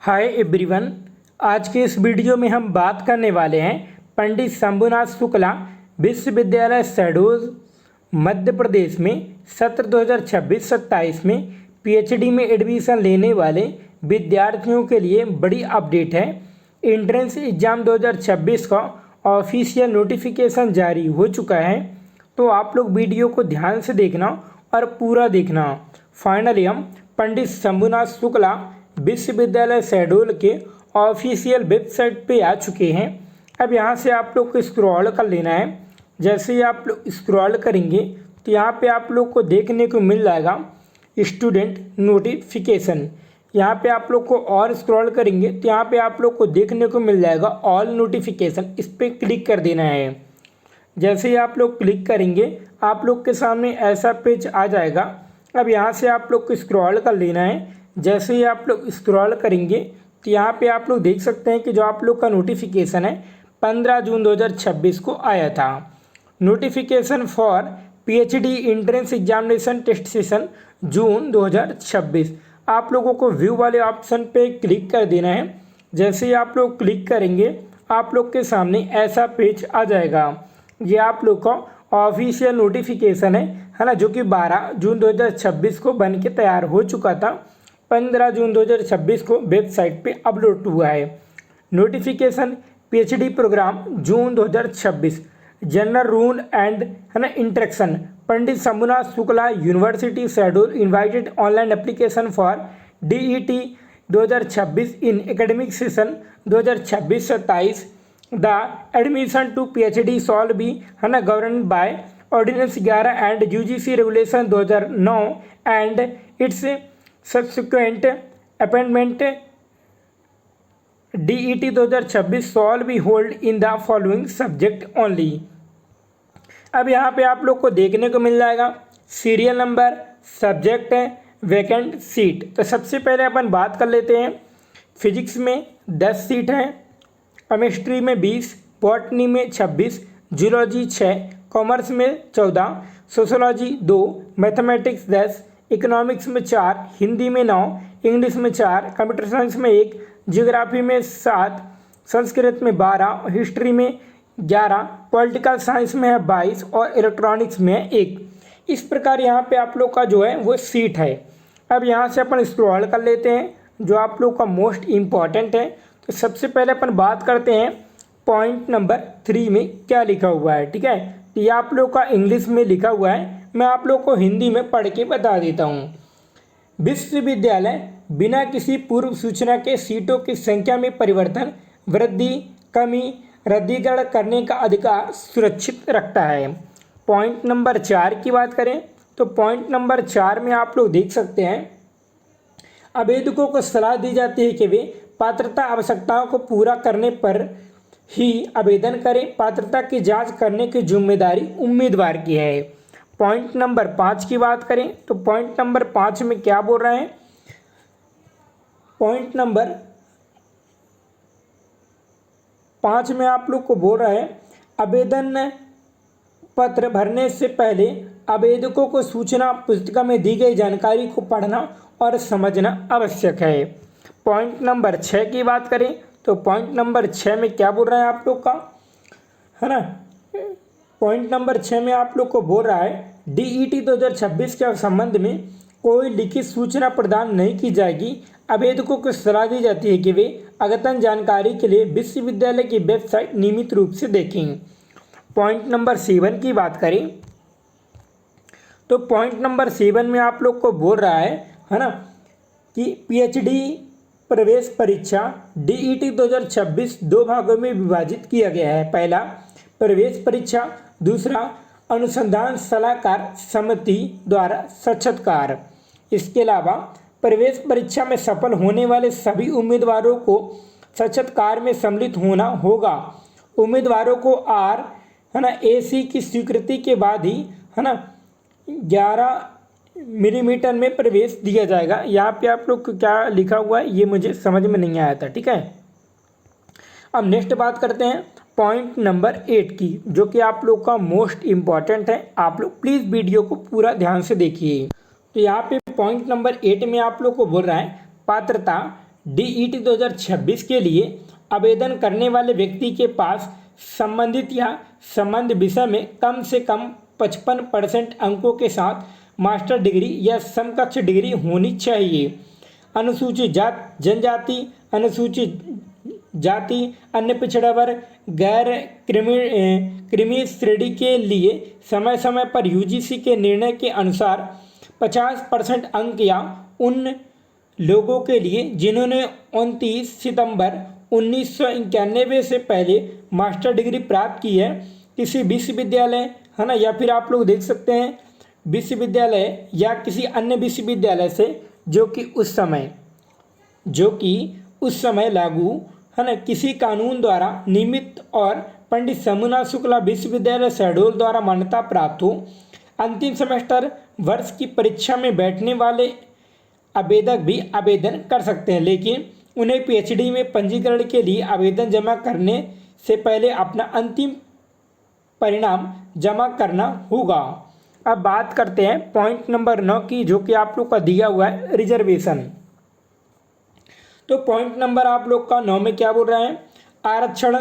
Hi everyone. आज के इस वीडियो में हम बात करने वाले हैं पंडित शंभुनाथ शुक्ला विश्वविद्यालय शहडोल मध्य प्रदेश में सत्र 2026-27 में पीएचडी में एडमिशन लेने वाले विद्यार्थियों के लिए बड़ी अपडेट है। एंट्रेंस एग्ज़ाम 2026 का ऑफिशियल नोटिफिकेशन जारी हो चुका है, तो आप लोग वीडियो को ध्यान से देखना और पूरा देखना। फाइनली हम पंडित शंभुनाथ शुक्ला विश्वविद्यालय शहडोल के ऑफिशियल वेबसाइट पे आ चुके हैं। अब यहाँ से आप लोग को स्क्रॉल कर लेना है। जैसे ही आप लोग स्क्रॉल करेंगे तो यहाँ पे आप लोग को देखने को मिल जाएगा स्टूडेंट नोटिफिकेशन। यहाँ पे आप लोग को और स्क्रॉल करेंगे तो यहाँ पे आप लोग को देखने को मिल जाएगा ऑल नोटिफिकेशन। इस पर क्लिक कर देना है। जैसे ही आप लोग क्लिक करेंगे आप लोग के सामने ऐसा पेज आ जाएगा। अब यहाँ से आप लोग को स्क्रॉल कर लेना है। जैसे ही आप लोग स्क्रॉल करेंगे तो यहाँ पे आप लोग देख सकते हैं कि जो आप लोग का नोटिफिकेशन है 15 जून 2026 को आया था। Notification for PhD entrance examination test session June 2026। आप लोगों को व्यू वाले ऑप्शन पे क्लिक कर देना है। जैसे ही आप लोग क्लिक करेंगे आप लोग के सामने ऐसा पेज आ जाएगा। ये आप लोग का ऑफिशियल नोटिफिकेशन है ना, जो कि 12 जून 2026 को बन के तैयार हो चुका था। 15 जून 2026 को वेबसाइट पे अपलोड हुआ है। Notification PhD program June 2026 general rule and है ना instruction. Pandit Shambhunath Shukla university Shahdol invited online application for DET 2026 in academic session 2026-27। The admission to PhD shall be है ना govern by ordinance 11 and UGC regulation 2009 and its subsequent amendment DET 2026 shall be hold in the following subject only. अब यहाँ पे आप लोग को देखने को मिल जाएगा serial number, subject, vacant seat. तो सबसे पहले अपन बात कर लेते हैं। फिजिक्स में 10 सीट हैं, केमिस्ट्री में 20, बॉटनी में 26, जूलॉजी 6, कॉमर्स में 14, सोशोलॉजी 2, मैथमेटिक्स 10, इकोनॉमिक्स में 4, हिंदी में 9, इंग्लिश में 4, कंप्यूटर साइंस में 1, ज्योग्राफी में 7, संस्कृत में 12, हिस्ट्री में 11, पॉलिटिकल साइंस में है 22 और इलेक्ट्रॉनिक्स में है 1। इस प्रकार यहाँ पे आप लोग का जो है वो सीट है। अब यहाँ से अपन स्क्रॉल कर लेते हैं जो आप लोग का मोस्ट इम्पॉर्टेंट है। तो सबसे पहले अपन बात करते हैं पॉइंट नंबर 3 में क्या लिखा हुआ है। ठीक है, तो ये आप लोग का इंग्लिश में लिखा हुआ है, मैं आप लोग को हिंदी में पढ़ के बता देता हूँ। विश्वविद्यालय बिना किसी पूर्व सूचना के सीटों की संख्या में परिवर्तन, वृद्धि, कमी, रद्दीकरण करने का अधिकार सुरक्षित रखता है। पॉइंट नंबर 4 की बात करें तो पॉइंट नंबर 4 में आप लोग देख सकते हैं आवेदकों को सलाह दी जाती है कि वे पात्रता आवश्यकताओं को पूरा करने पर ही आवेदन करें। पात्रता की जांच करने की जिम्मेदारी उम्मीदवार की है। पॉइंट नंबर 5 की बात करें तो पॉइंट नंबर 5 में क्या बोल रहे हैं। पॉइंट नंबर 5 में आप लोग को बोल रहा है आवेदन पत्र भरने से पहले आवेदकों को सूचना पुस्तिका में दी गई जानकारी को पढ़ना और समझना आवश्यक है। पॉइंट नंबर 6 की बात करें तो पॉइंट नंबर 6 में क्या बोल रहा है आप लोग का, है ना। पॉइंट नंबर 6 में आप लोग को बोल रहा है डीईटी 2026 के संबंध में कोई लिखित सूचना प्रदान नहीं की जाएगी। आवेदकों को सलाह दी जाती है कि वे अद्यतन जानकारी के लिए विश्वविद्यालय की वेबसाइट नियमित रूप से देखें। पॉइंट नंबर 7 की बात करें तो पॉइंट नंबर 7 में आप लोग को बोल रहा है ना, कि पीएचडी प्रवेश परीक्षा डीईटी 2026 दो भागों में विभाजित किया गया है। पहला प्रवेश परीक्षा, दूसरा अनुसंधान सलाहकार समिति द्वारा साक्षात्कार। इसके अलावा प्रवेश परीक्षा में सफल होने वाले सभी उम्मीदवारों को साक्षात्कार में सम्मिलित होना होगा। उम्मीदवारों को AC की स्वीकृति के बाद ही 11 मिलीमीटर में प्रवेश दिया जाएगा। यहाँ पे आप लोग को क्या लिखा हुआ है ये मुझे समझ में नहीं आया था। ठीक है, अब नेक्स्ट बात करते हैं पॉइंट नंबर 8 की, जो कि आप लोग का मोस्ट इम्पॉर्टेंट है। आप लोग प्लीज़ वीडियो को पूरा ध्यान से देखिए। तो यहाँ पे पॉइंट नंबर 8 में आप लोग को बोल रहा है पात्रता DET 2026 के लिए आवेदन करने वाले व्यक्ति के पास संबंधित या संबद्ध विषय में कम से कम 55% अंकों के साथ मास्टर डिग्री या समकक्ष डिग्री होनी चाहिए। अनुसूचित जात जनजाति, अनुसूचित जाति, अन्य पिछड़ा वर्ग, गैर क्रीमी श्रेणी के लिए समय समय पर UGC के निर्णय के अनुसार 50% अंक, या उन लोगों के लिए जिन्होंने 29 सितंबर 1991 से पहले मास्टर डिग्री प्राप्त की है किसी विश्वविद्यालय, है ना, या फिर आप लोग देख सकते हैं विश्वविद्यालय या किसी अन्य विश्वविद्यालय से जो कि उस समय लागू, है ना, किसी कानून द्वारा नियमित और पंडित शंभुनाथ शुक्ला विश्वविद्यालय शहडोल द्वारा मान्यता प्राप्त हो। अंतिम सेमेस्टर वर्ष की परीक्षा में बैठने वाले आवेदक भी आवेदन कर सकते हैं, लेकिन उन्हें PhD में पंजीकरण के लिए आवेदन जमा करने से पहले अपना अंतिम परिणाम जमा करना होगा। अब बात करते हैं पॉइंट नंबर 9 की, जो कि आप लोग का दिया हुआ है रिजर्वेशन। तो पॉइंट नंबर आप लोग का 9 में क्या बोल रहे हैं? आरक्षण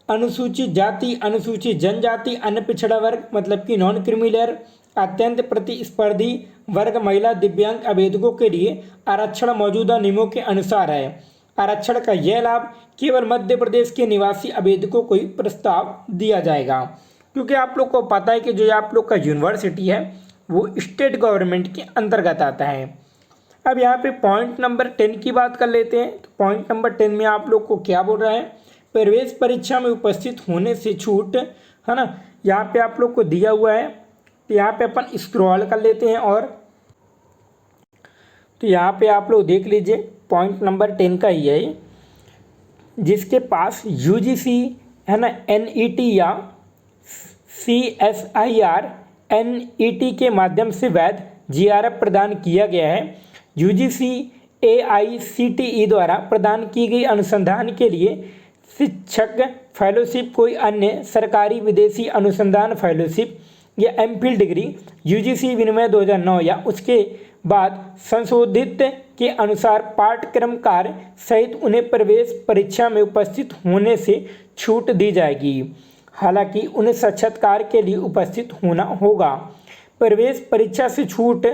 अनुसूचित जाति, अनुसूचित जनजाति, अन्य पिछड़ा वर्ग मतलब कि नॉन क्रीमिलेयर, अत्यंत प्रतिस्पर्धी वर्ग, महिला, दिव्यांग आवेदकों के लिए आरक्षण मौजूदा नियमों के अनुसार है। आरक्षण का यह लाभ केवल मध्य प्रदेश के निवासी आवेदकों को ही प्रस्ताव दिया जाएगा, क्योंकि आप लोग को पता है कि जो आप लोग का यूनिवर्सिटी है वो स्टेट गवर्नमेंट के अंतर्गत आता है। अब यहाँ पे पॉइंट नंबर 10 की बात कर लेते हैं। तो पॉइंट नंबर 10 में आप लोग को क्या बोल रहा है? प्रवेश परीक्षा में उपस्थित होने से छूट, है ना, यहाँ पे आप लोग को दिया हुआ है। तो यहाँ पे अपन स्क्रॉल कर लेते हैं और तो यहाँ पे आप लोग देख लीजिए पॉइंट नंबर 10 का ही है, जिसके पास UGC, है ना, NET या CSIR NET के माध्यम से वैध GRF प्रदान किया गया है। UGC AICTE द्वारा प्रदान की गई अनुसंधान के लिए शिक्षक फेलोशिप, कोई अन्य सरकारी विदेशी अनुसंधान फेलोशिप या MPhil डिग्री UGC विनिमय 2009 या उसके बाद संशोधित के अनुसार पाठ्यक्रम कार्य सहित उन्हें प्रवेश परीक्षा में उपस्थित होने से छूट दी जाएगी। हालांकि उन्हें साक्षात्कार के लिए उपस्थित होना होगा। प्रवेश परीक्षा से छूट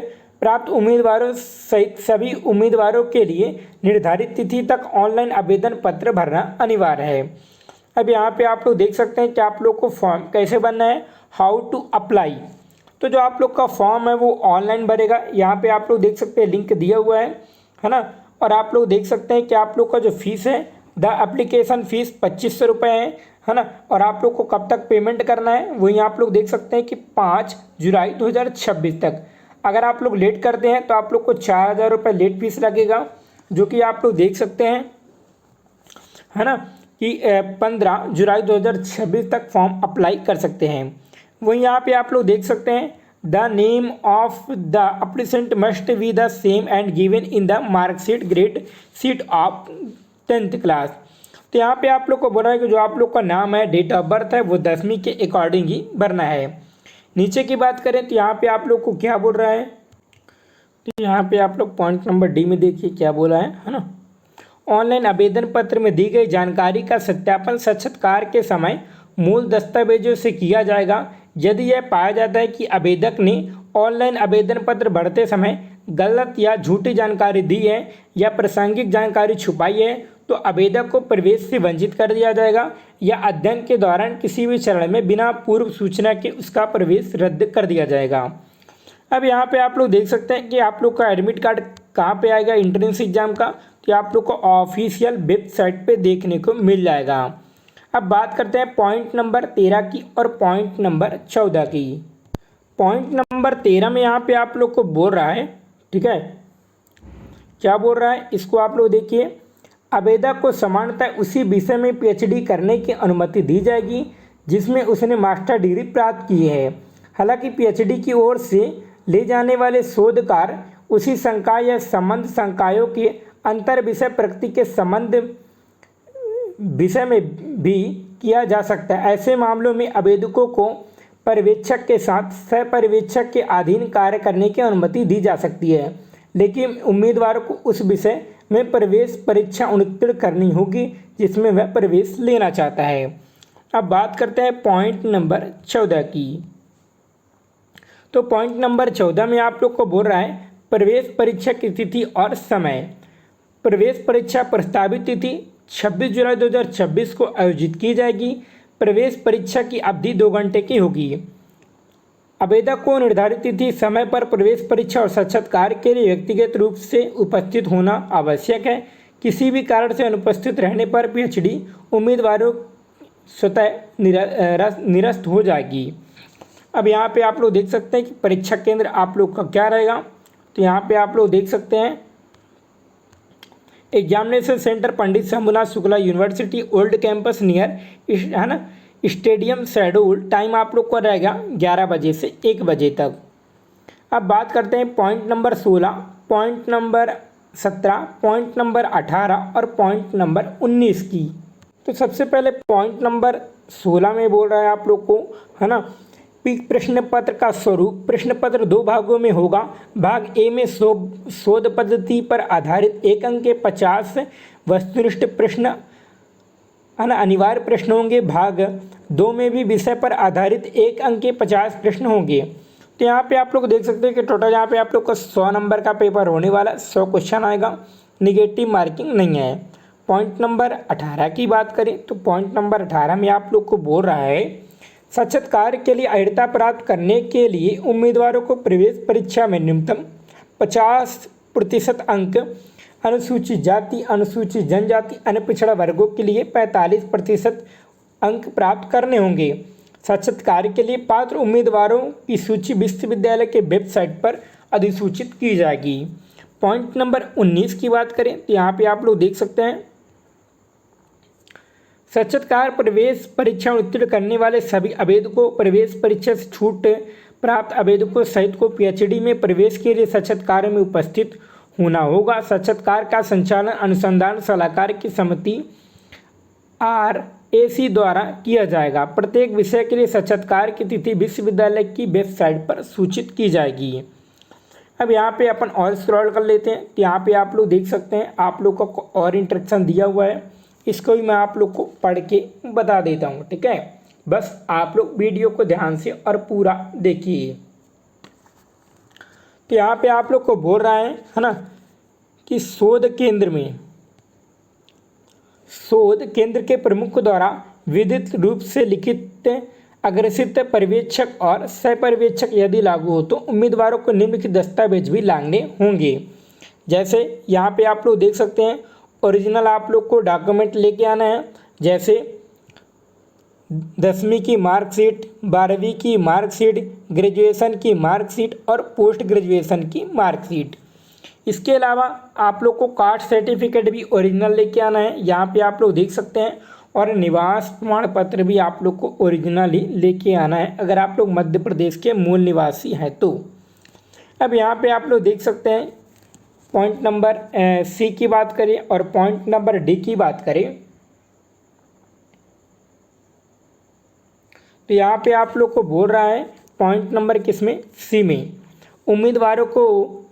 प्राप्त उम्मीदवारों सहित सभी उम्मीदवारों के लिए निर्धारित तिथि तक ऑनलाइन आवेदन पत्र भरना अनिवार्य है। अब यहाँ पे आप लोग देख सकते हैं कि आप लोग को फॉर्म कैसे भरना है, हाउ टू अप्लाई। तो जो आप लोग का फॉर्म है वो ऑनलाइन भरेगा। यहाँ पे आप लोग देख सकते हैं लिंक दिया हुआ है ना। और आप लोग देख सकते हैं कि आप लोग का जो फीस है, द एप्लीकेशन फ़ीस 2500 रुपये है ना। और आप लोग को कब तक पेमेंट करना है वही आप लोग देख सकते हैं कि 5 जुलाई 2026 तक। अगर आप लोग लेट करते हैं तो आप लोग को 4000 रुपये लेट फीस लगेगा, जो कि आप लोग देख सकते हैं, है ना, कि 15 जुलाई 2026 तक फॉर्म अप्लाई कर सकते हैं। वहीं यहाँ पे आप लोग देख सकते हैं the name of the applicant must be the same and given in the marksheet grade sheet of 10th class. तो यहाँ पे आप लोग को बोला है कि जो आप लोग का नाम है, डेट ऑफ बर्थ है, वो 10वीं के अकॉर्डिंग ही भरना है। नीचे की बात करें तो यहाँ पे आप लोग को क्या बोल रहा है? तो यहाँ पे आप लोग पॉइंट नंबर डी में देखिए क्या बोला है ना। ऑनलाइन आवेदन पत्र में दी गई जानकारी का सत्यापन साक्षात्कार के समय मूल दस्तावेजों से किया जाएगा। यदि यह पाया जाता है कि आवेदक ने ऑनलाइन आवेदन पत्र भरते समय गलत या झूठी जानकारी दी है या प्रासंगिक जानकारी छुपाई है, तो आवेदक को प्रवेश से वंचित कर दिया जाएगा या अध्ययन के दौरान किसी भी चरण में बिना पूर्व सूचना के उसका प्रवेश रद्द कर दिया जाएगा। अब यहाँ पे आप लोग देख सकते हैं कि आप लोग का एडमिट कार्ड कहाँ पे आएगा एंट्रेंस एग्जाम का, तो आप लोग को ऑफिशियल वेबसाइट पे देखने को मिल जाएगा। अब बात करते हैं पॉइंट नंबर 13 की और पॉइंट नंबर 14 की। पॉइंट नंबर 13 में यहाँ पे आप लोग को बोल रहा है, ठीक है, क्या बोल रहा है इसको आप लोग देखिए। आवेदक को सामान्यतः उसी विषय में PhD करने की अनुमति दी जाएगी जिसमें उसने मास्टर डिग्री प्राप्त की है। हालांकि PhD की ओर से ले जाने वाले शोध कार्य उसी संकाय या संबंध संकायों के अंतर विषय प्रकृति के संबंध विषय में भी किया जा सकता है। ऐसे मामलों में आवेदकों को पर्यवेक्षक के साथ सहपर्यवेक्षक के अधीन कार्य करने की अनुमति दी जा सकती है, लेकिन उम्मीदवार को उस विषय में प्रवेश परीक्षा उत्तीर्ण करनी होगी जिसमें वह प्रवेश लेना चाहता है। अब बात करते हैं पॉइंट नंबर 14 की। तो पॉइंट नंबर 14 में आप लोग को बोल रहा है प्रवेश परीक्षा की तिथि और समय। प्रवेश परीक्षा प्रस्तावित तिथि 26 जुलाई 2026 को आयोजित की जाएगी। प्रवेश परीक्षा की अवधि 2 घंटे की होगी। आवेदक को निर्धारित तिथि समय पर प्रवेश परीक्षा और साक्षात्कार के लिए व्यक्तिगत रूप से उपस्थित होना आवश्यक है। किसी भी कारण से अनुपस्थित रहने पर पीएचडी उम्मीदवारों स्वतः निरस्त हो जाएगी। अब यहाँ पे आप लोग देख सकते हैं कि परीक्षा केंद्र आप लोग का क्या रहेगा। तो यहाँ पे आप लोग देख सकते हैं examination centre Pandit Shambhunath Shukla university old campus near, है ना, स्टेडियम। शेड्यूल टाइम आप लोग का रहेगा 11 बजे से 1 बजे तक। अब बात करते हैं point number 16, point number 17, point number 18 और पॉइंट नंबर 19 की। तो सबसे पहले पॉइंट नंबर 16 में बोल रहा है आप लोग को, है ना, प्रश्न पत्र का स्वरूप। प्रश्न पत्र 2 भागों में होगा। भाग ए में शोध पद्धति पर आधारित 1 अंक के 50 वस्तुनिष्ठ प्रश्न, है ना, अनिवार्य प्रश्न होंगे। भाग 2 में भी विषय पर आधारित 1 अंक के 50 प्रश्न होंगे। तो यहाँ पे आप लोग देख सकते हैं कि टोटल यहाँ पे आप लोग का 100 नंबर का पेपर होने वाला, 100 क्वेश्चन आएगा, निगेटिव मार्किंग नहीं है। पॉइंट नंबर 18 की बात करें तो पॉइंट नंबर 18 में आप लोग को बोल रहा है साक्षात्कार के लिए अर्हता प्राप्त करने के लिए उम्मीदवारों को प्रवेश परीक्षा में न्यूनतम 50% अंक, अनुसूचित जाति, अनुसूचित जनजाति, अन्य पिछड़ा वर्गों के लिए 45% अंक प्राप्त करने होंगे। साक्षात्कार के लिए पात्र उम्मीदवारों की सूची विश्वविद्यालय के वेबसाइट पर अधिसूचित की जाएगी। पॉइंट नंबर 19 की बात करें तो यहाँ पे आप लोग देख सकते हैं साक्षात्कार प्रवेश परीक्षा उत्तीर्ण करने वाले सभी आवेदकों, प्रवेश परीक्षा से छूट प्राप्त आवेदकों सहित को पीएचडी में प्रवेश के लिए साक्षात्कार में उपस्थित होना होगा। साक्षात्कार का संचालन अनुसंधान सलाहकार की समिति RAC द्वारा किया जाएगा। प्रत्येक विषय के लिए साक्षात्कार की तिथि विश्वविद्यालय की वेबसाइट पर सूचित की जाएगी। अब यहाँ पे अपन और स्क्रॉल कर लेते हैं। यहाँ पे आप लोग देख सकते हैं आप लोग को और इंस्ट्रक्शन दिया हुआ है, इसको भी मैं आप लोग को पढ़ के बता देता हूँ, ठीक है। बस आप लोग वीडियो को ध्यान से और पूरा देखिए। तो यहाँ पे आप लोग को बोल रहा है ना, कि शोध केंद्र के प्रमुख द्वारा विधित रूप से लिखित अग्रेसित पर्यवेक्षक और सहपर्यवेक्षक यदि लागू हो तो उम्मीदवारों को निम्नलिखित दस्तावेज भी लाने होंगे। जैसे यहाँ पे आप लोग देख सकते हैं ओरिजिनल आप लोग को डॉक्यूमेंट लेके आना है, जैसे 10वीं की मार्कशीट, 12वीं की मार्कशीट, ग्रेजुएशन की मार्कशीट और पोस्ट ग्रेजुएशन की मार्कशीट। इसके अलावा आप लोग को कास्ट सर्टिफिकेट भी ओरिजिनल लेके आना है, यहाँ पे आप लोग देख सकते हैं। और निवास प्रमाण पत्र भी आप लोग को ओरिजिनल ही लेके आना है अगर आप लोग मध्य प्रदेश के मूल निवासी हैं तो। अब यहाँ पे आप लोग देख सकते हैं पॉइंट नंबर C की बात करें और पॉइंट नंबर D की बात करें तो यहाँ पे आप लोग को बोल रहा है पॉइंट नंबर किसमें, C में, उम्मीदवारों को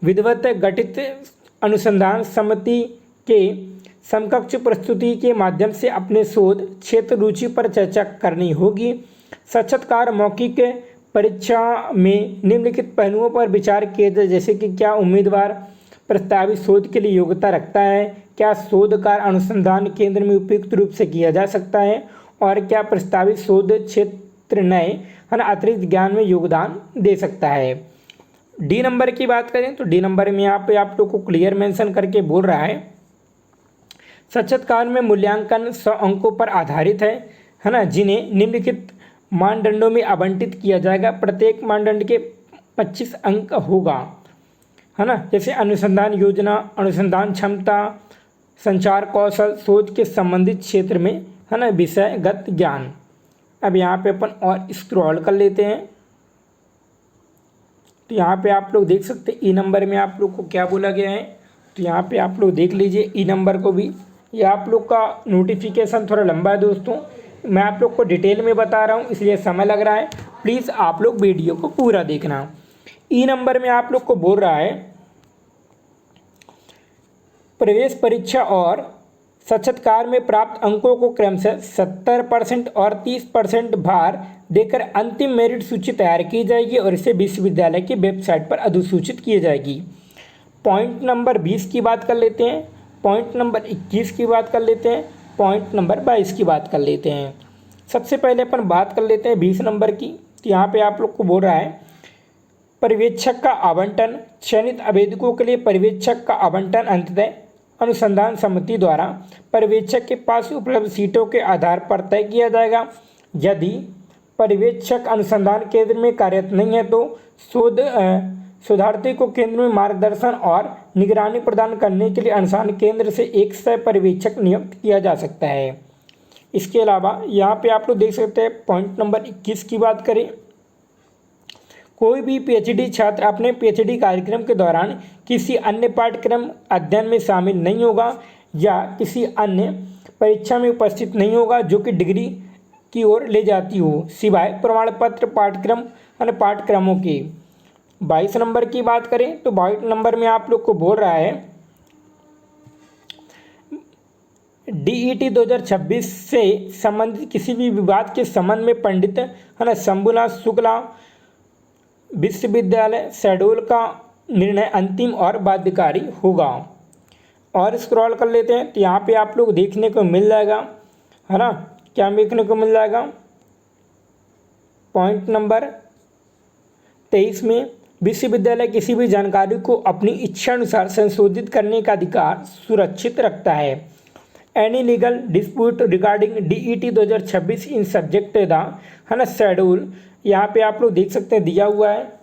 विधिवत गठित अनुसंधान समिति के समकक्ष प्रस्तुति के माध्यम से अपने शोध क्षेत्र रुचि पर चर्चा करनी होगी। साक्षात्कार मौखिक परीक्षा में निम्नलिखित पहलुओं पर विचार किया जाए, जैसे कि क्या उम्मीदवार प्रस्तावित शोध के लिए योग्यता रखता है, क्या शोध कार्य अनुसंधान केंद्र में उपयुक्त रूप से किया जा सकता है, और क्या प्रस्तावित शोध क्षेत्र नए अतिरिक्त ज्ञान में योगदान दे सकता है। डी नंबर की बात करें तो डी नंबर में यहाँ पे आप लोग को क्लियर मेंशन करके बोल रहा है साक्षात्कार में मूल्यांकन 100 अंकों पर आधारित है ना, जिन्हें निम्नलिखित मानदंडों में आवंटित किया जाएगा। प्रत्येक मानदंड के 25 अंक होगा, है ना, जैसे अनुसंधान योजना, अनुसंधान क्षमता, संचार कौशल, शोध के संबंधित क्षेत्र में, है ना, विषयगत ज्ञान। अब यहाँ पे अपन और स्क्रॉल कर लेते हैं तो यहाँ पे आप लोग देख सकते हैं ई नंबर में आप लोग को क्या बोला गया है। तो यहाँ पे आप लोग देख लीजिए ई नंबर को भी। ये आप लोग का नोटिफिकेशन थोड़ा लंबा है दोस्तों, मैं आप लोग को डिटेल में बता रहा हूँ इसलिए समय लग रहा है, प्लीज़ आप लोग वीडियो को पूरा देखना। ई नंबर में आप लोग को बोल रहा है प्रवेश परीक्षा और साक्षात्कार में प्राप्त अंकों को क्रमशः 70% और 30% भार देकर अंतिम मेरिट सूची तैयार की जाएगी और इसे विश्वविद्यालय की वेबसाइट पर अधिसूचित की जाएगी। पॉइंट नंबर 20 की बात कर लेते हैं, पॉइंट नंबर 21 की बात कर लेते हैं, पॉइंट नंबर 22 की बात कर लेते हैं। सबसे पहले अपन बात कर लेते हैं 20 नंबर की। तो यहाँ पे आप लोग को बोल रहा है पर्यवेक्षक का आवंटन, चयनित आवेदकों के लिए पर्यवेक्षक का आवंटन अंततः अनुसंधान समिति द्वारा पर्यवेक्षक के पास उपलब्ध सीटों के आधार पर तय किया जाएगा। यदि पर्यवेक्षक अनुसंधान केंद्र में कार्यरत नहीं है तो शोधार्थी को केंद्र में मार्गदर्शन और निगरानी प्रदान करने के लिए अनुसंधान केंद्र से एक सह पर्यवेक्षक नियुक्त किया जा सकता है। इसके अलावा यहाँ पे आप लोग देख सकते हैं पॉइंट नंबर 21 की बात करें, कोई भी पीएचडी छात्र अपने पीएचडी कार्यक्रम के दौरान किसी अन्य पाठ्यक्रम अध्ययन में शामिल नहीं होगा या किसी अन्य परीक्षा में उपस्थित नहीं होगा जो कि डिग्री की ओर ले जाती हो, सिवाय प्रमाण पत्र पाठ्यक्रम अन्य पाठ्यक्रमों के। 22 नंबर की बात करें तो 22 नंबर में आप लोग को बोल रहा है डीईटी 2026 से संबंधित किसी भी विवाद के संबंध में पंडित शंभुनाथ शुक्ला विश्वविद्यालय शेड्यूल का निर्णय अंतिम और बाध्यकारी होगा। और स्क्रॉल कर लेते हैं तो यहाँ पे आप लोग देखने को मिल जाएगा, है ना, क्या देखने को मिल जाएगा पॉइंट नंबर 23 में विश्वविद्यालय किसी भी जानकारी को अपनी इच्छा अनुसार संशोधित करने का अधिकार सुरक्षित रखता है। Any legal dispute regarding DET 2026 in subject the है ना शेड्यूल, यहाँ पे आप लोग देख सकते हैं दिया हुआ है।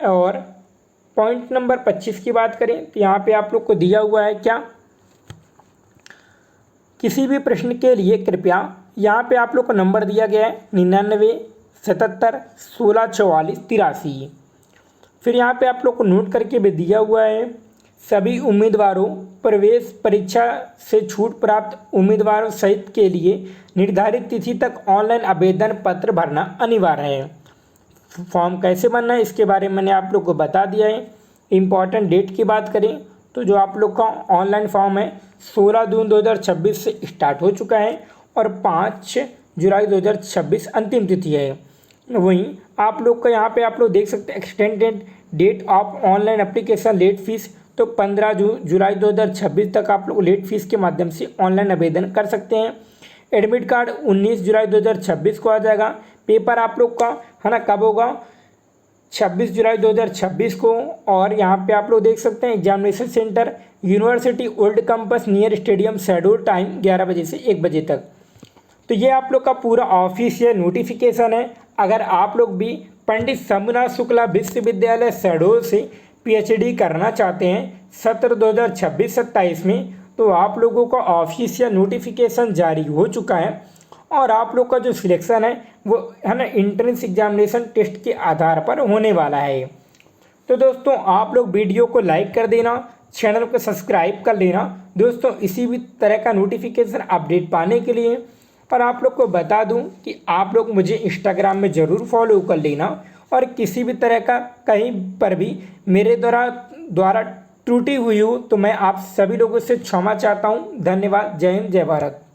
और पॉइंट नंबर 25 की बात करें तो यहाँ पे आप लोग को दिया हुआ है क्या, किसी भी प्रश्न के लिए कृपया, यहाँ पे आप लोग को नंबर दिया गया है 99 77 16 44 83। फिर यहाँ पे आप लोग को नोट करके भी दिया हुआ है सभी उम्मीदवारों प्रवेश परीक्षा से छूट प्राप्त उम्मीदवारों सहित के लिए निर्धारित तिथि तक ऑनलाइन आवेदन पत्र भरना अनिवार्य है। फॉर्म कैसे भरना है इसके बारे में मैंने आप लोग को बता दिया है। इम्पॉर्टेंट डेट की बात करें तो जो आप लोग का ऑनलाइन फॉर्म है 16 जून 2026 से स्टार्ट हो चुका है और 5 जुलाई 2026 अंतिम तिथि है। वहीं आप लोग का यहाँ पे आप लोग देख सकते हैं extended date of online application late fees, तो 15 जुलाई 2026 तक आप लोग लेट फीस के माध्यम से ऑनलाइन आवेदन कर सकते हैं। एडमिट कार्ड 19 जुलाई 2026 को आ जाएगा। पेपर आप लोग का है ना कब होगा 26 जुलाई 2026 को। और यहाँ पे आप लोग देख सकते हैं examination centre university old campus near stadium, schedule time 11 बजे से 1 बजे तक। तो ये आप लोग का पूरा ऑफिशियल नोटिफिकेशन है। अगर आप लोग भी पंडित शंभुनाथ शुक्ला विश्वविद्यालय शहडोल से पीएचडी करना चाहते हैं सत्र 2026-27 में, तो आप लोगों का ऑफिशियल नोटिफिकेशन जारी हो चुका है और आप लोग का जो सिलेक्शन है वो है ना एंट्रेंस एग्जामिनेशन टेस्ट के आधार पर होने वाला है। तो दोस्तों आप लोग वीडियो को लाइक कर देना, चैनल को सब्सक्राइब कर लेना दोस्तों इसी भी तरह का नोटिफिकेशन अपडेट पाने के लिए। और आप लोग को बता दूं कि आप लोग मुझे इंस्टाग्राम में ज़रूर फॉलो कर लेना और किसी भी तरह का कहीं पर भी मेरे द्वारा त्रुटि हुई हो तो मैं आप सभी लोगों से क्षमा चाहता हूं। धन्यवाद। जय हिंद, जय भारत।